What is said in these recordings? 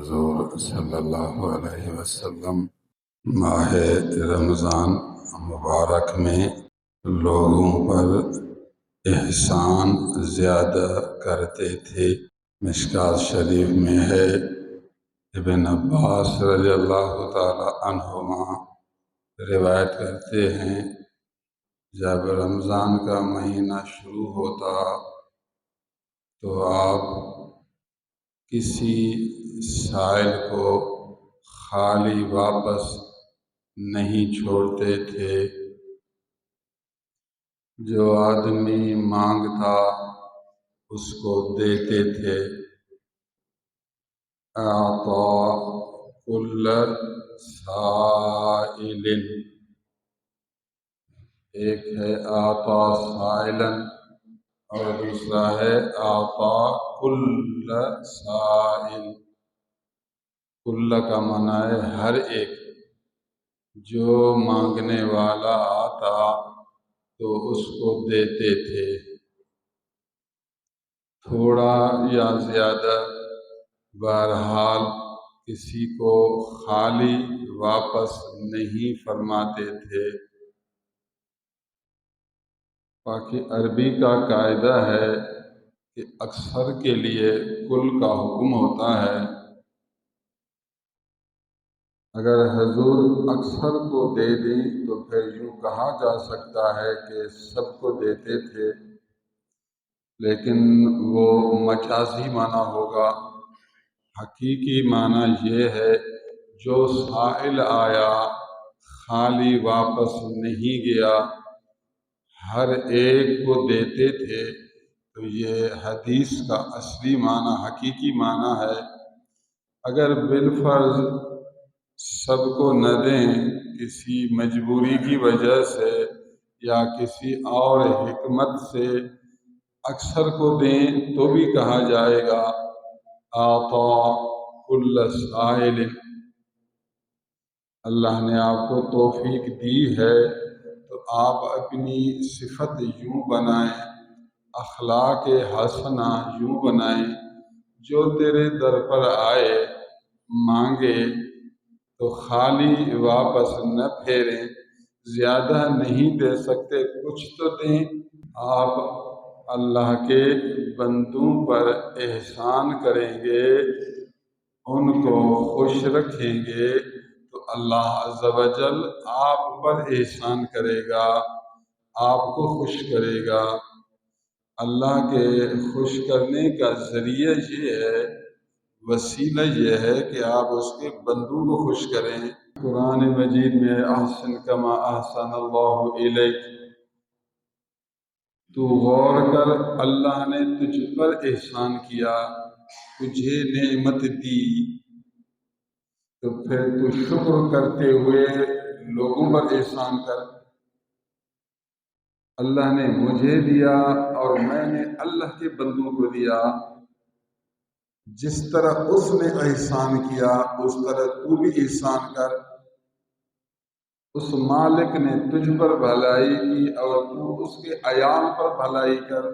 حضور صلی اللہ علیہ وسلم ماہ رمضان مبارک میں لوگوں پر احسان زیادہ کرتے تھے۔ مشکوٰۃ شریف میں ہے، ابن عباس رضی اللہ تعالی عنہما روایت کرتے ہیں، جب رمضان کا مہینہ شروع ہوتا تو آپ کسی سائل کو خالی واپس نہیں چھوڑتے تھے۔ جو آدمی مانگتا اس کو دیتے تھے۔ اعطا کل سائل، ایک ہے اعطا سائلن اور دوسرا ہے اعطا کل سائل۔ کل کا معنی ہے ہر ایک، جو مانگنے والا آتا تو اس کو دیتے تھے، تھوڑا یا زیادہ، بہرحال کسی کو خالی واپس نہیں فرماتے تھے۔ باقی عربی کا قاعدہ ہے کہ اکثر کے لیے کل کا حکم ہوتا ہے۔ اگر حضور اکثر کو دے دیں تو پھر یوں کہا جا سکتا ہے کہ سب کو دیتے تھے، لیکن وہ مجازی معنی ہوگا۔ حقیقی معنی یہ ہے جو سائل آیا خالی واپس نہیں گیا، ہر ایک کو دیتے تھے، تو یہ حدیث کا اصلی معنی، حقیقی معنی ہے۔ اگر بالفرض سب کو نہ دیں، کسی مجبوری کی وجہ سے یا کسی اور حکمت سے اکثر کو دیں تو بھی کہا جائے گا اعطا کل سائل۔ اللہ نے آپ کو توفیق دی ہے تو آپ اپنی صفت یوں بنائیں، اخلاق حسنہ یوں بنائیں، جو تیرے در پر آئے مانگے تو خالی واپس نہ پھیریں۔ زیادہ نہیں دے سکتے، کچھ تو دیں۔ آپ اللہ کے بندوں پر احسان کریں گے، ان کو خوش رکھیں گے تو اللہ عز و جل آپ پر احسان کرے گا، آپ کو خوش کرے گا۔ اللہ کے خوش کرنے کا ذریعہ یہ ہے، وسیلہ یہ ہے کہ آپ اس کے بندوں کو خوش کریں۔ قرآن مجید میں احسن کما احسن اللہ الیک، تو غور کر، اللہ نے تجھ پر احسان کیا، تجھے نعمت دی، تو پھر تو شکر کرتے ہوئے لوگوں پر احسان کر۔ اللہ نے مجھے دیا اور میں نے اللہ کے بندوں کو دیا، جس طرح اس نے احسان کیا اس طرح تو بھی احسان کر۔ اس مالک نے تجھ پر بھلائی کی اور تو اس کے عیال پر بھلائی کر۔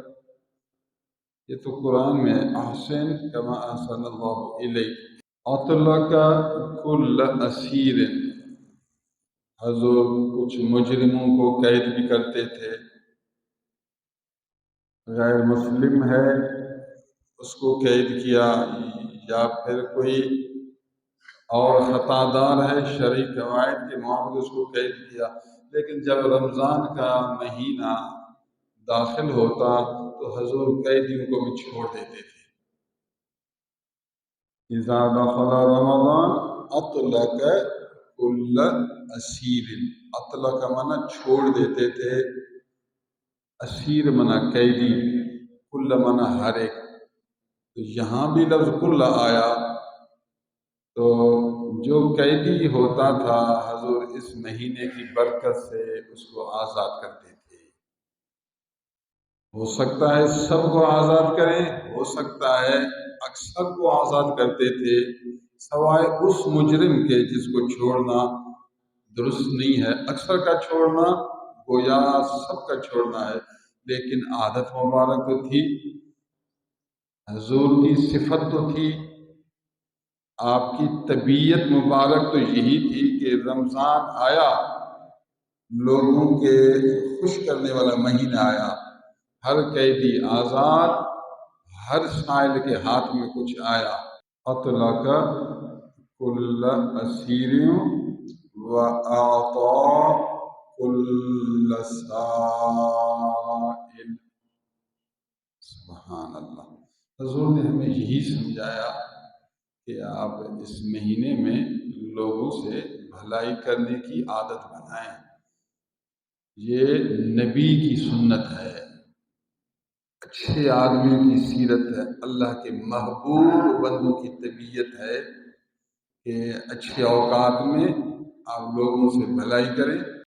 یہ تو قرآن میں احسن کما احسن اللہ الیک۔ اطلق کل اسیر، حضور کچھ مجرموں کو قید بھی کرتے تھے۔ غیر مسلم ہے اس کو قید کیا، یا پھر کوئی اور خطا دار ہے شرعی قواعد کے معاملے اس کو قید کیا، لیکن جب رمضان کا مہینہ داخل ہوتا تو حضور قیدیوں کو بھی چھوڑ دیتے تھے۔ اذا دخل رمضان اطلق کل اسیر، اطلق معنی چھوڑ دیتے تھے، اسیر معنی قیدی، کل معنی ہر ایک۔ تو یہاں بھی لفظ کل آیا، تو جو قیدی ہوتا تھا حضور اس مہینے کی برکت سے اس کو آزاد کرتے تھے۔ ہو سکتا ہے سب کو آزاد کریں، ہو سکتا ہے اکثر کو آزاد کرتے تھے، سوائے اس مجرم کے جس کو چھوڑنا درست نہیں ہے۔ اکثر کا چھوڑنا گویا سب کا چھوڑنا ہے، لیکن عادت مبارک تو تھی، حضور کی صفت تو تھی آپ کی طبیعت مبارک تو یہی تھی کہ رمضان آیا، لوگوں کے خوش کرنے والا مہینہ آیا، ہر قیدی آزاد، ہر سائل کے ہاتھ میں کچھ آیا۔ اطلق کل اسیر و اعطا کل سائل۔ سبحان اللہ۔ حضور نے ہمیں یہی سمجھایا کہ آپ اس مہینے میں لوگوں سے بھلائی کرنے کی عادت بنائیں، یہ نبی کی سنت ہے، اچھے آدمیوں کی سیرت ہے، اللہ کے محبوب بندوں کی طبیعت ہے کہ اچھے اوقات میں آپ لوگوں سے بھلائی کریں،